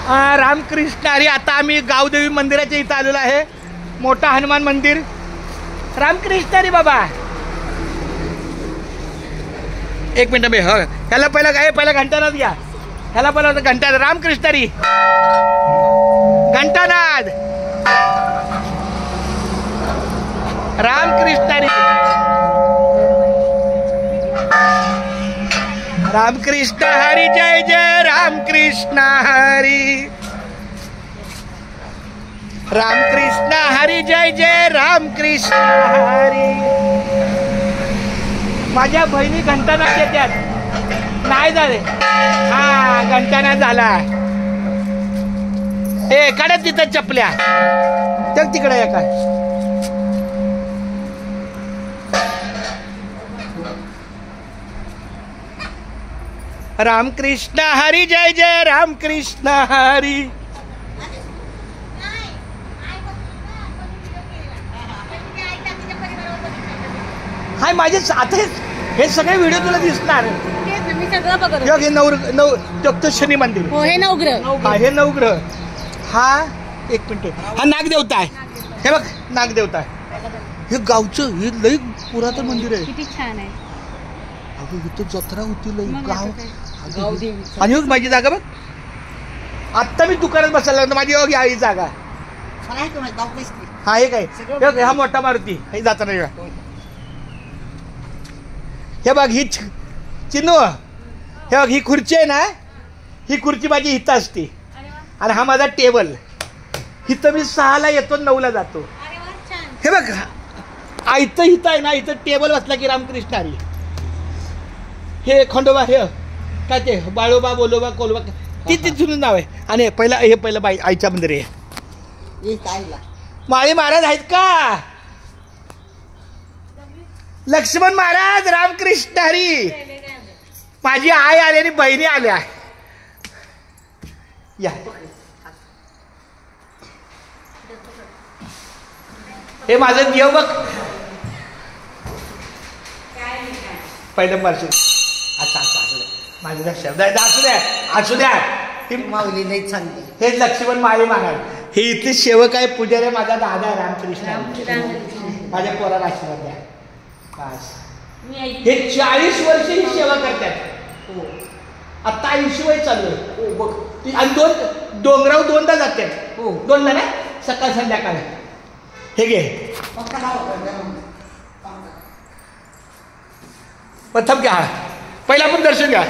रामकृष्ण हरी. आता आम्ही गावदेवी मंदिराच्या इथं आलेलो आहे. मोठा हनुमान मंदिर. रामकृष्ण हरी बाबा. एक मिनिट बे. ह्याला पहिला काय पहिला घंटानाद घ्या. ह्याला पहिला घंटा. रामकृष्ण हरी. घंटानाद. रामकृष्ण हरी. रामकृष्ण हरी. जय जय रामकृष्ण हरी. रामकृष्ण हरी. जय जय रामकृष्ण हरी. माझ्या बहिणी घंटानाद येतात. नाही झाले. हा घंटानाद झाला. ए काढा तिथं चपल्या. चल तिकडे एका. रामकृष्ण हरी. जय जय रामकृष्ण हरी. हाय माझे आता हे सगळे व्हिडिओ तुला दिसणार. हे शनी मंदिर. हो हे नवग्रह. हा हे नवग्रह. हा एक मिनिट. हा नागदेवता आहे. हे बघ नागदेवता आहे. हे गावचं हे लई पुरातन मंदिर आहे. किती छान आहे. अगं इथं जत्रा होती लई गाव. आणि हो माझी जागा बघ. आत्ता मी दुकानात बसायला लागलो. माझी बघ ही जागा. हा हे काय हा मोठा मारुती. हे जाताना हे बघ ही चिन्नू. हे बघ ही खुर्ची आहे ना. ही खुर्ची माझी हिथं असते. आणि हा माझा टेबल. इथं मी 6ला येतो 9ला जातो. हे बघ इथं हिथं आहे ना. इथं टेबल बसला की रामकृष्ण हरी. हे खंडोबा. हे काय ते बाळोबा बोलोबा कोलोबा ती जुनं नाव आहे. आणि हे पहिलं बाई आईच्या मंदिर आहे. माळी महाराज आहेत का. लक्ष्मण महाराज. रामकृष्ण हरी. माझी आई आली आणि बहिणी आल्या. या हे माझं देव बघ. पहिलं वर्ष. अच्छा असू द्या. माझे लक्षात असू द्या. असू द्या. ती माऊली नाही चांगली. हे लक्ष्मण माळी महाराज. हे इथले सेवक आहे. पुजारी आहे माझा दादा रामकृष्ण. माझ्या पोराला आशीर्वाद द्या. हे 40 वर्ष ही सेवा करतात. आता 80 वय चालू आहे. आणि डोंगराव 2दा जातात. 2दा ना सकाळ संध्याकाळ. हे घे प्रथम घ्या. पहिला पण दर्शन घ्या.